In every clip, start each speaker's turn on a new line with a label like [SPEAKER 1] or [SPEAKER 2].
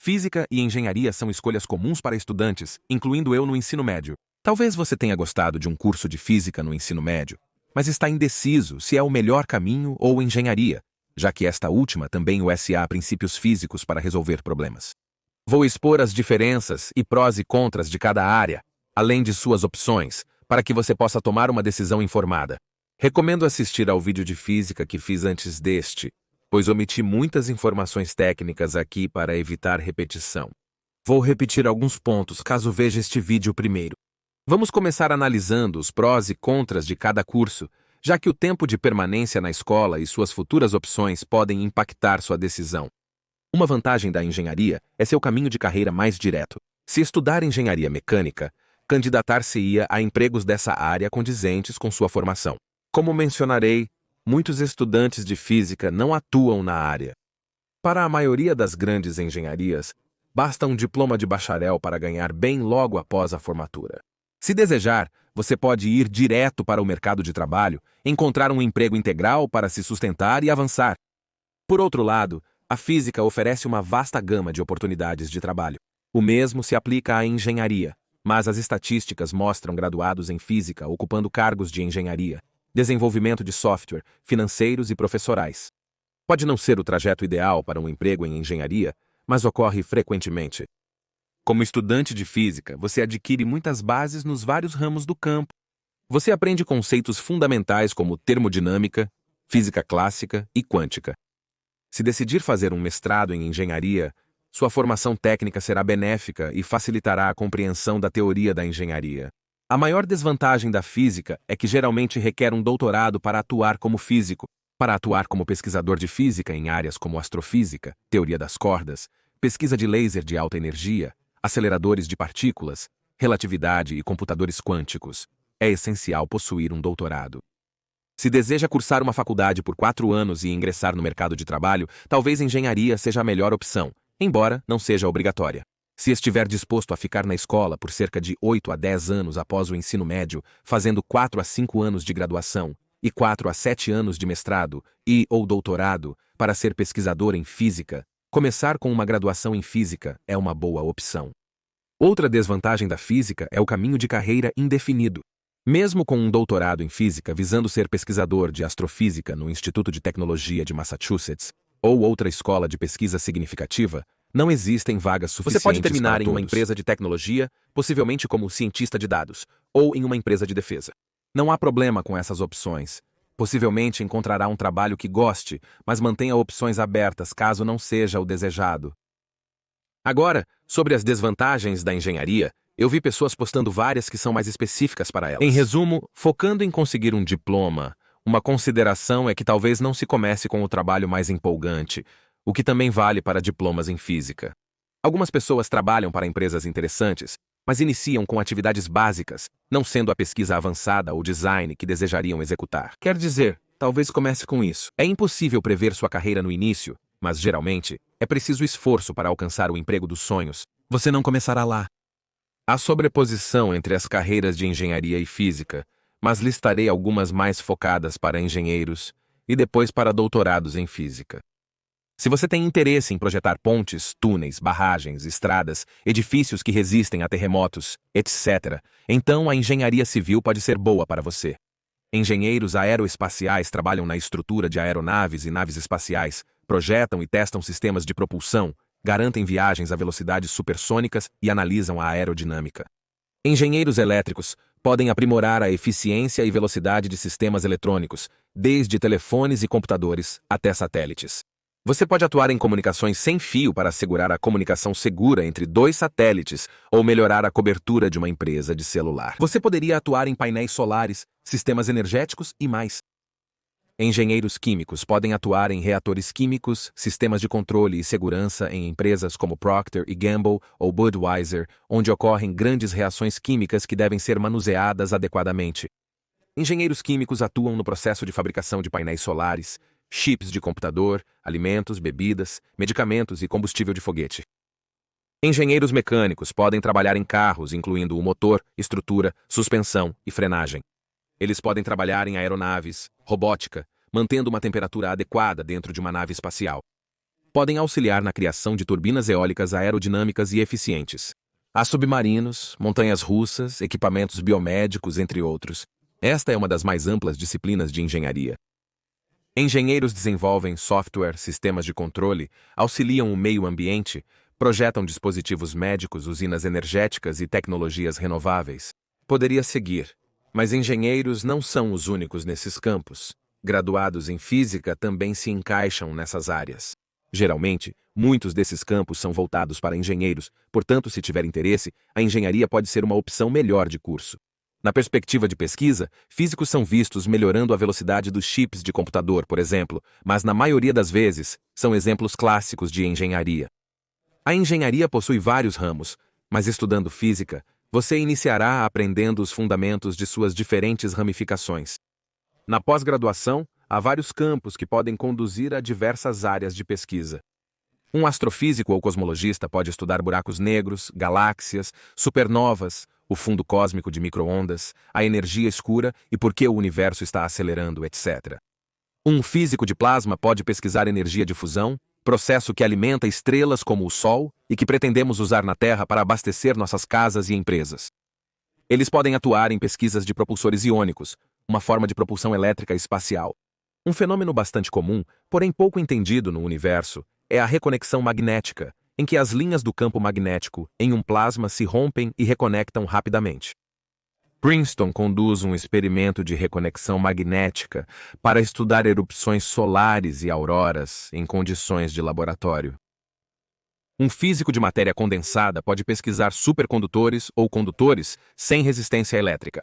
[SPEAKER 1] Física e engenharia são escolhas comuns para estudantes, incluindo eu no ensino médio. Talvez você tenha gostado de um curso de física no ensino médio, mas está indeciso se é o melhor caminho ou engenharia, já que esta última também há princípios físicos para resolver problemas. Vou expor as diferenças e prós e contras de cada área, além de suas opções, para que você possa tomar uma decisão informada. Recomendo assistir ao vídeo de física que fiz antes deste, pois omiti muitas informações técnicas aqui para evitar repetição. Vou repetir alguns pontos caso veja este vídeo primeiro. Vamos começar analisando os prós e contras de cada curso, já que o tempo de permanência na escola e suas futuras opções podem impactar sua decisão. Uma vantagem da engenharia é seu caminho de carreira mais direto. Se estudar engenharia mecânica, candidatar-se-ia a empregos dessa área condizentes com sua formação. Como mencionarei, muitos estudantes de física não atuam na área. Para a maioria das grandes engenharias, basta um diploma de bacharel para ganhar bem logo após a formatura. Se desejar, você pode ir direto para o mercado de trabalho, encontrar um emprego integral para se sustentar e avançar. Por outro lado, a física oferece uma vasta gama de oportunidades de trabalho. O mesmo se aplica à engenharia, mas as estatísticas mostram graduados em física ocupando cargos de engenharia, desenvolvimento de software, financeiros e professorais. Pode não ser o trajeto ideal para um emprego em engenharia, mas ocorre frequentemente. Como estudante de física, você adquire muitas bases nos vários ramos do campo. Você aprende conceitos fundamentais como termodinâmica, física clássica e quântica. Se decidir fazer um mestrado em engenharia, sua formação técnica será benéfica e facilitará a compreensão da teoria da engenharia. A maior desvantagem da física é que geralmente requer um doutorado para atuar como físico. Para atuar como pesquisador de física em áreas como astrofísica, teoria das cordas, pesquisa de laser de alta energia, aceleradores de partículas, relatividade e computadores quânticos, é essencial possuir um doutorado. Se deseja cursar uma faculdade por 4 anos e ingressar no mercado de trabalho, talvez engenharia seja a melhor opção, embora não seja obrigatória. Se estiver disposto a ficar na escola por cerca de 8 a 10 anos após o ensino médio, fazendo 4 a 5 anos de graduação e 4 a 7 anos de mestrado ou doutorado para ser pesquisador em física, começar com uma graduação em física é uma boa opção. Outra desvantagem da física é o caminho de carreira indefinido. Mesmo com um doutorado em física visando ser pesquisador de astrofísica no Instituto de Tecnologia de Massachusetts ou outra escola de pesquisa significativa, não existem vagas suficientes. Você pode terminar em uma empresa de tecnologia, possivelmente como cientista de dados, ou em uma empresa de defesa. Não há problema com essas opções. Possivelmente encontrará um trabalho que goste, mas mantenha opções abertas caso não seja o desejado. Agora, sobre as desvantagens da engenharia, eu vi pessoas postando várias que são mais específicas para elas. Em resumo, focando em conseguir um diploma, uma consideração é que talvez não se comece com o trabalho mais empolgante, o que também vale para diplomas em física. Algumas pessoas trabalham para empresas interessantes, mas iniciam com atividades básicas, não sendo a pesquisa avançada ou design que desejariam executar. Quer dizer, talvez comece com isso. É impossível prever sua carreira no início, mas geralmente é preciso esforço para alcançar o emprego dos sonhos. Você não começará lá. Há sobreposição entre as carreiras de engenharia e física, mas listarei algumas mais focadas para engenheiros e depois para doutorados em física. Se você tem interesse em projetar pontes, túneis, barragens, estradas, edifícios que resistem a terremotos, etc., então a engenharia civil pode ser boa para você. Engenheiros aeroespaciais trabalham na estrutura de aeronaves e naves espaciais, projetam e testam sistemas de propulsão, garantem viagens a velocidades supersônicas e analisam a aerodinâmica. Engenheiros elétricos podem aprimorar a eficiência e velocidade de sistemas eletrônicos, desde telefones e computadores até satélites. Você pode atuar em comunicações sem fio para assegurar a comunicação segura entre 2 satélites ou melhorar a cobertura de uma empresa de celular. Você poderia atuar em painéis solares, sistemas energéticos e mais. Engenheiros químicos podem atuar em reatores químicos, sistemas de controle e segurança em empresas como Procter & Gamble ou Budweiser, onde ocorrem grandes reações químicas que devem ser manuseadas adequadamente. Engenheiros químicos atuam no processo de fabricação de painéis solares, chips de computador, alimentos, bebidas, medicamentos e combustível de foguete. Engenheiros mecânicos podem trabalhar em carros, incluindo o motor, estrutura, suspensão e frenagem. Eles podem trabalhar em aeronaves, robótica, mantendo uma temperatura adequada dentro de uma nave espacial. podem auxiliar na criação de turbinas eólicas aerodinâmicas e eficientes. Há submarinos, montanhas russas, equipamentos biomédicos, entre outros. Esta é uma das mais amplas disciplinas de engenharia. Engenheiros desenvolvem software, sistemas de controle, auxiliam o meio ambiente, projetam dispositivos médicos, usinas energéticas e tecnologias renováveis. Poderia seguir, mas engenheiros não são os únicos nesses campos. Graduados em física também se encaixam nessas áreas. Geralmente, muitos desses campos são voltados para engenheiros, portanto, se tiver interesse, a engenharia pode ser uma opção melhor de curso. Na perspectiva de pesquisa, físicos são vistos melhorando a velocidade dos chips de computador, por exemplo, mas na maioria das vezes, são exemplos clássicos de engenharia. A engenharia possui vários ramos, mas estudando física, você iniciará aprendendo os fundamentos de suas diferentes ramificações. Na pós-graduação, há vários campos que podem conduzir a diversas áreas de pesquisa. Um astrofísico ou cosmologista pode estudar buracos negros, galáxias, supernovas, o fundo cósmico de micro-ondas, a energia escura e por que o universo está acelerando, etc. Um físico de plasma pode pesquisar energia de fusão, processo que alimenta estrelas como o Sol e que pretendemos usar na Terra para abastecer nossas casas e empresas. Eles podem atuar em pesquisas de propulsores iônicos, uma forma de propulsão elétrica espacial. Um fenômeno bastante comum, porém pouco entendido no universo, é a reconexão magnética, em que as linhas do campo magnético em um plasma se rompem e reconectam rapidamente. Princeton conduz um experimento de reconexão magnética para estudar erupções solares e auroras em condições de laboratório. Um físico de matéria condensada pode pesquisar supercondutores ou condutores sem resistência elétrica.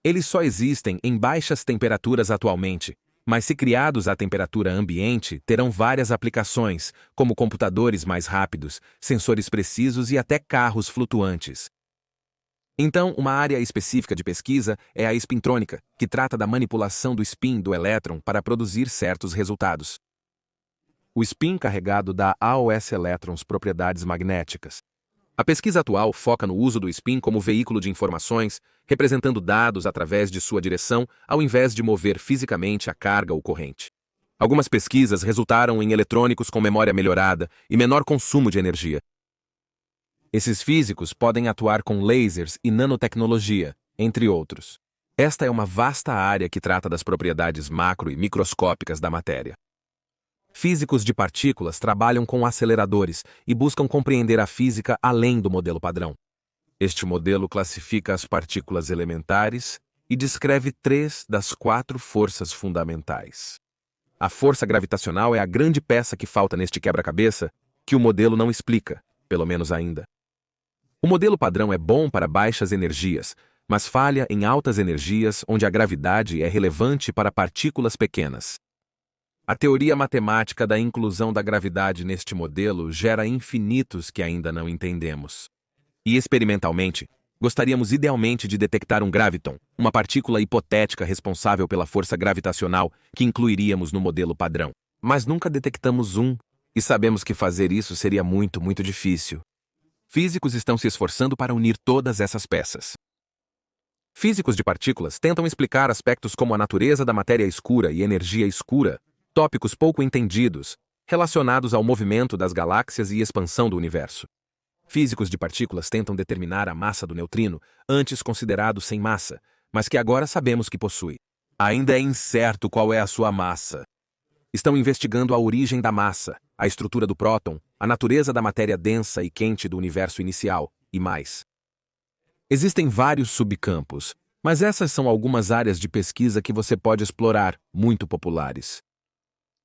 [SPEAKER 1] Eles só existem em baixas temperaturas atualmente, mas se criados à temperatura ambiente, terão várias aplicações, como computadores mais rápidos, sensores precisos e até carros flutuantes. Então, uma área específica de pesquisa é a espintrônica, que trata da manipulação do spin do elétron para produzir certos resultados. O spin carregado dá aos elétrons propriedades magnéticas. A pesquisa atual foca no uso do spin como veículo de informações, representando dados através de sua direção, ao invés de mover fisicamente a carga ou corrente. Algumas pesquisas resultaram em eletrônicos com memória melhorada e menor consumo de energia. Esses físicos podem atuar com lasers e nanotecnologia, entre outros. Esta é uma vasta área que trata das propriedades macro e microscópicas da matéria. Físicos de partículas trabalham com aceleradores e buscam compreender a física além do modelo padrão. Este modelo classifica as partículas elementares e descreve 3 das 4 forças fundamentais. A força gravitacional é a grande peça que falta neste quebra-cabeça, que o modelo não explica, pelo menos ainda. O modelo padrão é bom para baixas energias, mas falha em altas energias onde a gravidade é relevante para partículas pequenas. A teoria matemática da inclusão da gravidade neste modelo gera infinitos que ainda não entendemos. E experimentalmente, gostaríamos idealmente de detectar um graviton, uma partícula hipotética responsável pela força gravitacional que incluiríamos no modelo padrão. Mas nunca detectamos um, e sabemos que fazer isso seria muito, muito difícil. Físicos estão se esforçando para unir todas essas peças. Físicos de partículas tentam explicar aspectos como a natureza da matéria escura e energia escura, tópicos pouco entendidos, relacionados ao movimento das galáxias e expansão do universo. Físicos de partículas tentam determinar a massa do neutrino, antes considerado sem massa, mas que agora sabemos que possui. Ainda é incerto qual é a sua massa. Estão investigando a origem da massa, a estrutura do próton, a natureza da matéria densa e quente do universo inicial, e mais. Existem vários subcampos, mas essas são algumas áreas de pesquisa que você pode explorar, muito populares.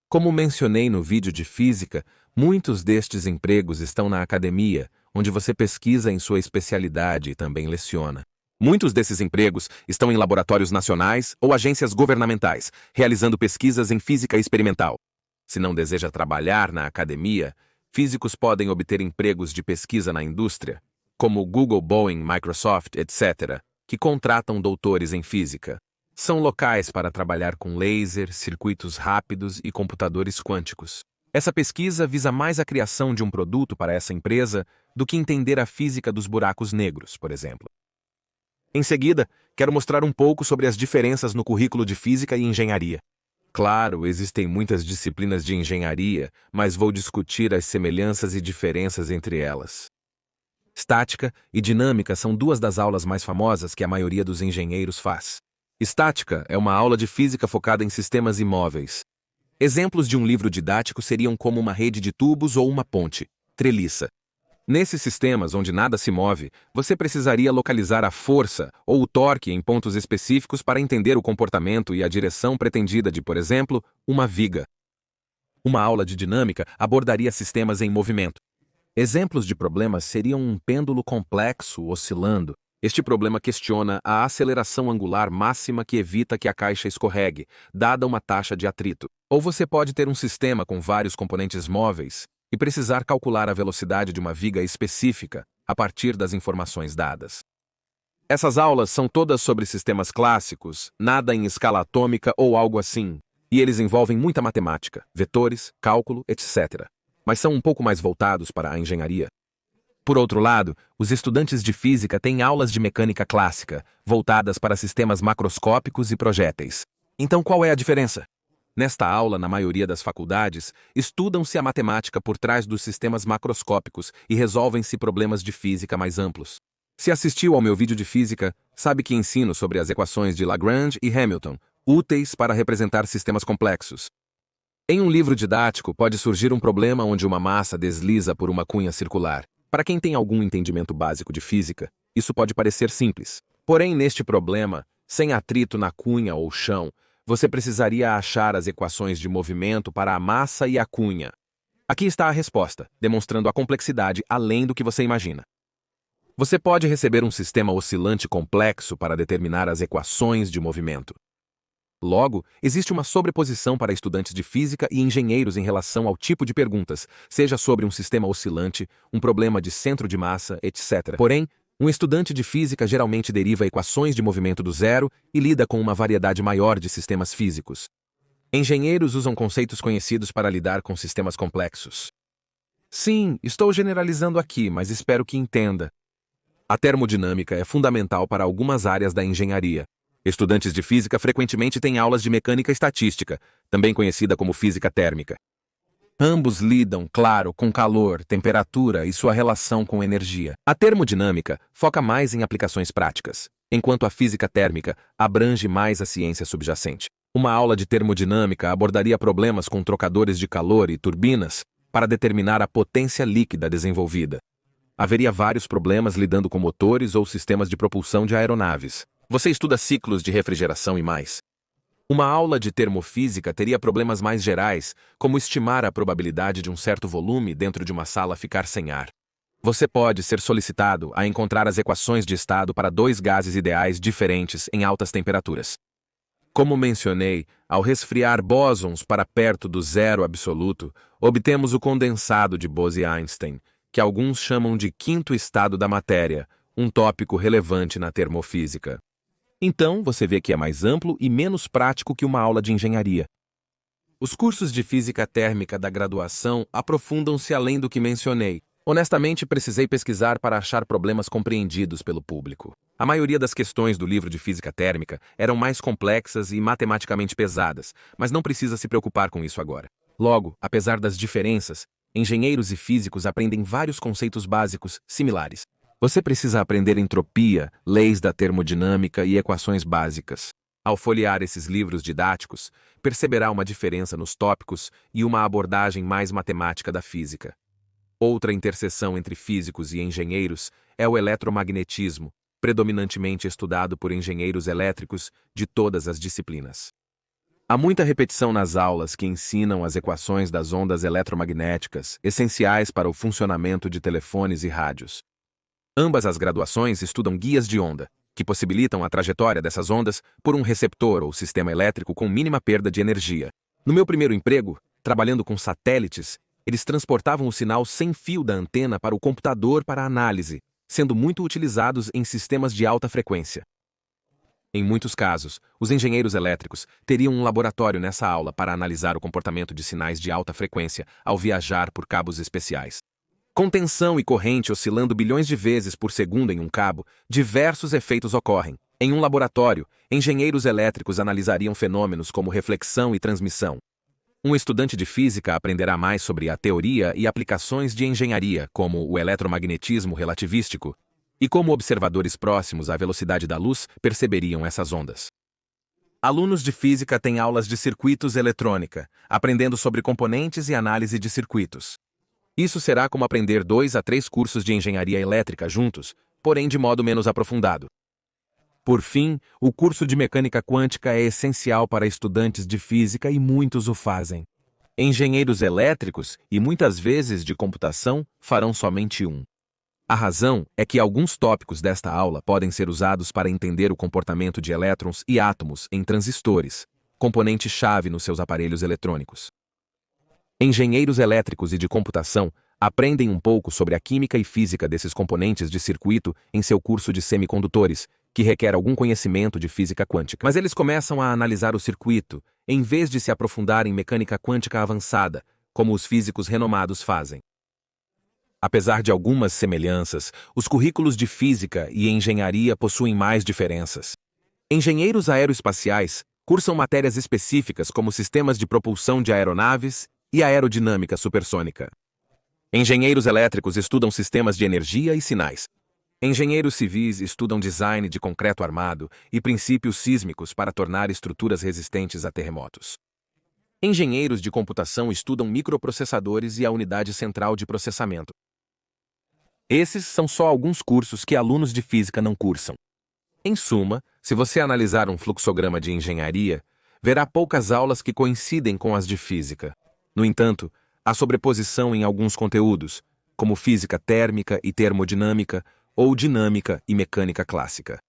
[SPEAKER 1] Como mencionei no vídeo de física, muitos destes empregos estão na academia, onde você pesquisa em sua especialidade e também leciona. Muitos desses empregos estão em laboratórios nacionais ou agências governamentais, realizando pesquisas em física experimental. Se não deseja trabalhar na academia, físicos podem obter empregos de pesquisa na indústria, como Google, Boeing, Microsoft, etc., que contratam doutores em física. São locais para trabalhar com laser, circuitos rápidos e computadores quânticos. Essa pesquisa visa mais a criação de um produto para essa empresa do que entender a física dos buracos negros, por exemplo. Em seguida, quero mostrar um pouco sobre as diferenças no currículo de física e engenharia. Claro, existem muitas disciplinas de engenharia, mas vou discutir as semelhanças e diferenças entre elas. Estática e dinâmica são duas das aulas mais famosas que a maioria dos engenheiros faz. Estática é uma aula de física focada em sistemas imóveis. Exemplos de um livro didático seriam como uma rede de tubos ou uma ponte, treliça. Nesses sistemas onde nada se move, você precisaria localizar a força ou o torque em pontos específicos para entender o comportamento e a direção pretendida de, por exemplo, uma viga. Uma aula de dinâmica abordaria sistemas em movimento. Exemplos de problemas seriam um pêndulo complexo oscilando. Este problema questiona a aceleração angular máxima que evita que a caixa escorregue, dada uma taxa de atrito. Ou você pode ter um sistema com vários componentes móveis e precisar calcular a velocidade de uma viga específica a partir das informações dadas. Essas aulas são todas sobre sistemas clássicos, nada em escala atômica ou algo assim, e eles envolvem muita matemática, vetores, cálculo, etc. Mas são um pouco mais voltados para a engenharia. Por outro lado, os estudantes de física têm aulas de mecânica clássica, voltadas para sistemas macroscópicos e projéteis. Então qual é a diferença? Nesta aula, na maioria das faculdades, estudam-se a matemática por trás dos sistemas macroscópicos e resolvem-se problemas de física mais amplos. Se assistiu ao meu vídeo de física, sabe que ensino sobre as equações de Lagrange e Hamilton, úteis para representar sistemas complexos. Em um livro didático, pode surgir um problema onde uma massa desliza por uma cunha circular. Para quem tem algum entendimento básico de física, isso pode parecer simples. Porém, neste problema, sem atrito na cunha ou chão, você precisaria achar as equações de movimento para a massa e a cunha. Aqui está a resposta, demonstrando a complexidade além do que você imagina. Você pode receber um sistema oscilante complexo para determinar as equações de movimento. Logo, existe uma sobreposição para estudantes de física e engenheiros em relação ao tipo de perguntas, seja sobre um sistema oscilante, um problema de centro de massa, etc. Porém, um estudante de física geralmente deriva equações de movimento do zero e lida com uma variedade maior de sistemas físicos. Engenheiros usam conceitos conhecidos para lidar com sistemas complexos. Sim, estou generalizando aqui, mas espero que entenda. A termodinâmica é fundamental para algumas áreas da engenharia. Estudantes de física frequentemente têm aulas de mecânica estatística, também conhecida como física térmica. Ambos lidam, claro, com calor, temperatura e sua relação com energia. A termodinâmica foca mais em aplicações práticas, enquanto a física térmica abrange mais a ciência subjacente. Uma aula de termodinâmica abordaria problemas com trocadores de calor e turbinas para determinar a potência líquida desenvolvida. Haveria vários problemas lidando com motores ou sistemas de propulsão de aeronaves. Você estuda ciclos de refrigeração e mais. Uma aula de termofísica teria problemas mais gerais, como estimar a probabilidade de um certo volume dentro de uma sala ficar sem ar. Você pode ser solicitado a encontrar as equações de estado para dois gases ideais diferentes em altas temperaturas. Como mencionei, ao resfriar bósons para perto do zero absoluto, obtemos o condensado de Bose-Einstein, que alguns chamam de quinto estado da matéria, um tópico relevante na termofísica. Então, você vê que é mais amplo e menos prático que uma aula de engenharia. Os cursos de física térmica da graduação aprofundam-se além do que mencionei. Honestamente, precisei pesquisar para achar problemas compreendidos pelo público. A maioria das questões do livro de física térmica eram mais complexas e matematicamente pesadas, mas não precisa se preocupar com isso agora. Logo, apesar das diferenças, engenheiros e físicos aprendem vários conceitos básicos similares. Você precisa aprender entropia, leis da termodinâmica e equações básicas. Ao folhear esses livros didáticos, perceberá uma diferença nos tópicos e uma abordagem mais matemática da física. Outra interseção entre físicos e engenheiros é o eletromagnetismo, predominantemente estudado por engenheiros elétricos de todas as disciplinas. Há muita repetição nas aulas que ensinam as equações das ondas eletromagnéticas, essenciais para o funcionamento de telefones e rádios. Ambas as graduações estudam guias de onda, que possibilitam a trajetória dessas ondas por um receptor ou sistema elétrico com mínima perda de energia. No meu primeiro emprego, trabalhando com satélites, eles transportavam o sinal sem fio da antena para o computador para análise, sendo muito utilizados em sistemas de alta frequência. Em muitos casos, os engenheiros elétricos teriam um laboratório nessa aula para analisar o comportamento de sinais de alta frequência ao viajar por cabos especiais. Com tensão e corrente oscilando bilhões de vezes por segundo em um cabo, diversos efeitos ocorrem. Em um laboratório, engenheiros elétricos analisariam fenômenos como reflexão e transmissão. Um estudante de física aprenderá mais sobre a teoria e aplicações de engenharia, como o eletromagnetismo relativístico, e como observadores próximos à velocidade da luz perceberiam essas ondas. Alunos de física têm aulas de circuitos eletrônica, aprendendo sobre componentes e análise de circuitos. Isso será como aprender 2 a 3 cursos de engenharia elétrica juntos, porém de modo menos aprofundado. Por fim, o curso de mecânica quântica é essencial para estudantes de física e muitos o fazem. Engenheiros elétricos, e muitas vezes de computação, farão somente um. A razão é que alguns tópicos desta aula podem ser usados para entender o comportamento de elétrons e átomos em transistores, componente-chave nos seus aparelhos eletrônicos. Engenheiros elétricos e de computação aprendem um pouco sobre a química e física desses componentes de circuito em seu curso de semicondutores, que requer algum conhecimento de física quântica. Mas eles começam a analisar o circuito, em vez de se aprofundar em mecânica quântica avançada, como os físicos renomados fazem. Apesar de algumas semelhanças, os currículos de física e engenharia possuem mais diferenças. Engenheiros aeroespaciais cursam matérias específicas como sistemas de propulsão de aeronaves e aerodinâmica supersônica. Engenheiros elétricos estudam sistemas de energia e sinais. Engenheiros civis estudam design de concreto armado e princípios sísmicos para tornar estruturas resistentes a terremotos. Engenheiros de computação estudam microprocessadores e a unidade central de processamento. Esses são só alguns cursos que alunos de física não cursam. Em suma, se você analisar um fluxograma de engenharia, verá poucas aulas que coincidem com as de física. No entanto, há sobreposição em alguns conteúdos, como física térmica e termodinâmica, ou dinâmica e mecânica clássica.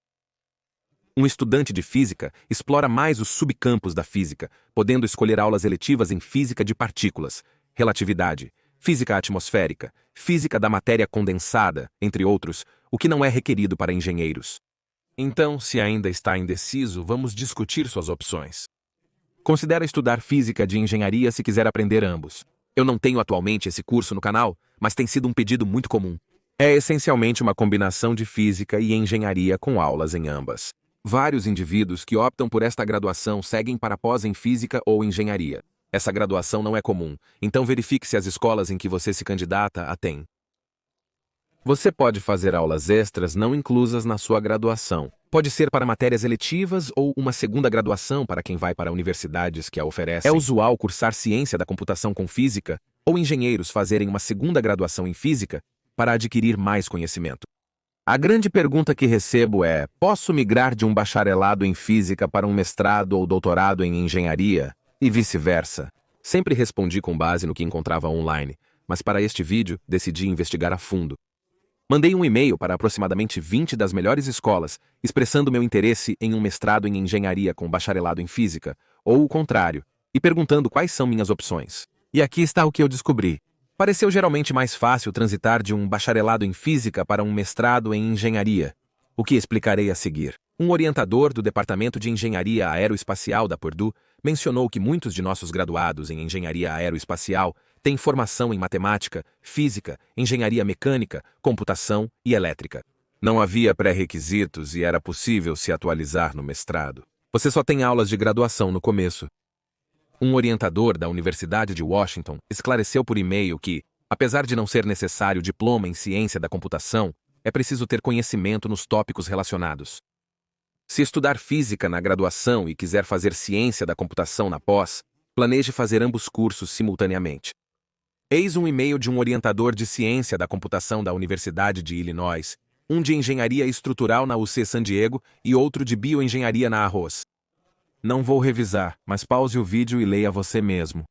[SPEAKER 1] Um estudante de física explora mais os subcampos da física, podendo escolher aulas eletivas em física de partículas, relatividade, física atmosférica, física da matéria condensada, entre outros, o que não é requerido para engenheiros. Então, se ainda está indeciso, vamos discutir suas opções. Considere estudar física de engenharia se quiser aprender ambos. Eu não tenho atualmente esse curso no canal, mas tem sido um pedido muito comum. É essencialmente uma combinação de física e engenharia com aulas em ambas. Vários indivíduos que optam por esta graduação seguem para pós em física ou engenharia. Essa graduação não é comum, então verifique se as escolas em que você se candidata a têm. Você pode fazer aulas extras não inclusas na sua graduação. Pode ser para matérias eletivas ou uma segunda graduação para quem vai para universidades que a oferecem. É usual cursar ciência da computação com física, ou engenheiros fazerem uma segunda graduação em física para adquirir mais conhecimento. A grande pergunta que recebo é: posso migrar de um bacharelado em física para um mestrado ou doutorado em engenharia? E vice-versa. Sempre respondi com base no que encontrava online, mas para este vídeo decidi investigar a fundo. Mandei um e-mail para aproximadamente 20 das melhores escolas, expressando meu interesse em um mestrado em engenharia com bacharelado em física, ou o contrário, e perguntando quais são minhas opções. E aqui está o que eu descobri. Pareceu geralmente mais fácil transitar de um bacharelado em física para um mestrado em engenharia, o que explicarei a seguir. Um orientador do Departamento de Engenharia Aeroespacial da Purdue mencionou que muitos de nossos graduados em engenharia aeroespacial têm formação em matemática, física, engenharia mecânica, computação e elétrica. Não havia pré-requisitos e era possível se atualizar no mestrado. Você só tem aulas de graduação no começo. Um orientador da Universidade de Washington esclareceu por e-mail que, apesar de não ser necessário diploma em ciência da computação, é preciso ter conhecimento nos tópicos relacionados. Se estudar física na graduação e quiser fazer ciência da computação na pós, planeje fazer ambos cursos simultaneamente. Eis um e-mail de um orientador de ciência da computação da Universidade de Illinois, um de engenharia estrutural na UC San Diego e outro de bioengenharia na Arroz. Não vou revisar, mas pause o vídeo e leia você mesmo.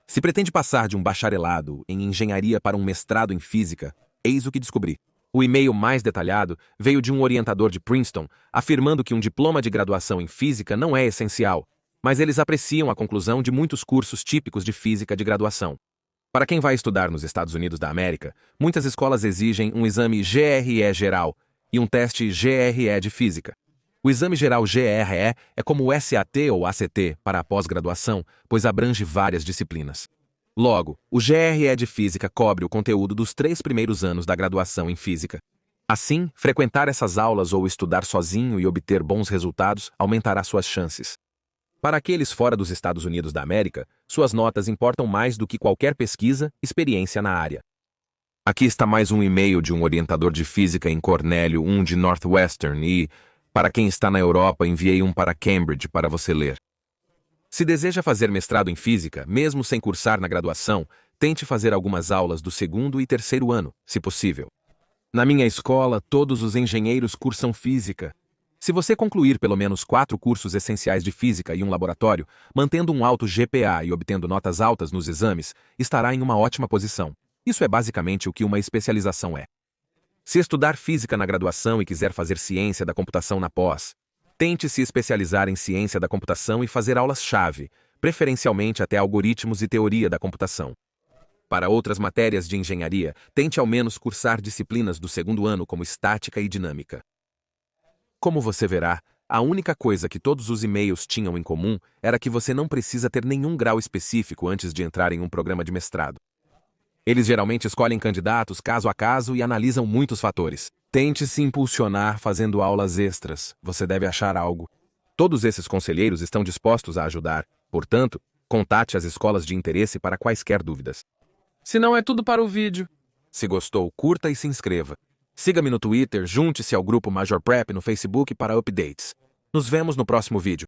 [SPEAKER 1] Se pretende passar de um bacharelado em engenharia para um mestrado em física, eis o que descobri. O e-mail mais detalhado veio de um orientador de Princeton, afirmando que um diploma de graduação em física não é essencial, mas eles apreciam a conclusão de muitos cursos típicos de física de graduação. Para quem vai estudar nos Estados Unidos da América, muitas escolas exigem um exame GRE geral e um teste GRE de física. O exame geral GRE é como o SAT ou ACT para a pós-graduação, pois abrange várias disciplinas. Logo, o GRE de Física cobre o conteúdo dos 3 primeiros anos da graduação em Física. Assim, frequentar essas aulas ou estudar sozinho e obter bons resultados aumentará suas chances. Para aqueles fora dos Estados Unidos da América, suas notas importam mais do que qualquer pesquisa, experiência na área. Aqui está mais um e-mail de um orientador de física em Cornell, um de Northwestern e, para quem está na Europa, enviei um para Cambridge para você ler. Se deseja fazer mestrado em física, mesmo sem cursar na graduação, tente fazer algumas aulas do segundo e terceiro ano, se possível. Na minha escola, todos os engenheiros cursam física. Se você concluir pelo menos 4 cursos essenciais de física e um laboratório, mantendo um alto GPA e obtendo notas altas nos exames, estará em uma ótima posição. Isso é basicamente o que uma especialização é. Se estudar física na graduação e quiser fazer ciência da computação na pós, tente se especializar em ciência da computação e fazer aulas-chave, preferencialmente até algoritmos e teoria da computação. Para outras matérias de engenharia, tente ao menos cursar disciplinas do segundo ano como estática e dinâmica. Como você verá, a única coisa que todos os e-mails tinham em comum era que você não precisa ter nenhum grau específico antes de entrar em um programa de mestrado. Eles geralmente escolhem candidatos caso a caso e analisam muitos fatores. Tente se impulsionar fazendo aulas extras, você deve achar algo. Todos esses conselheiros estão dispostos a ajudar, portanto, contate as escolas de interesse para quaisquer dúvidas. Se não é tudo para o vídeo. Se gostou, curta e se inscreva. Siga-me no Twitter, junte-se ao grupo Major Prep no Facebook para updates. Nos vemos no próximo vídeo.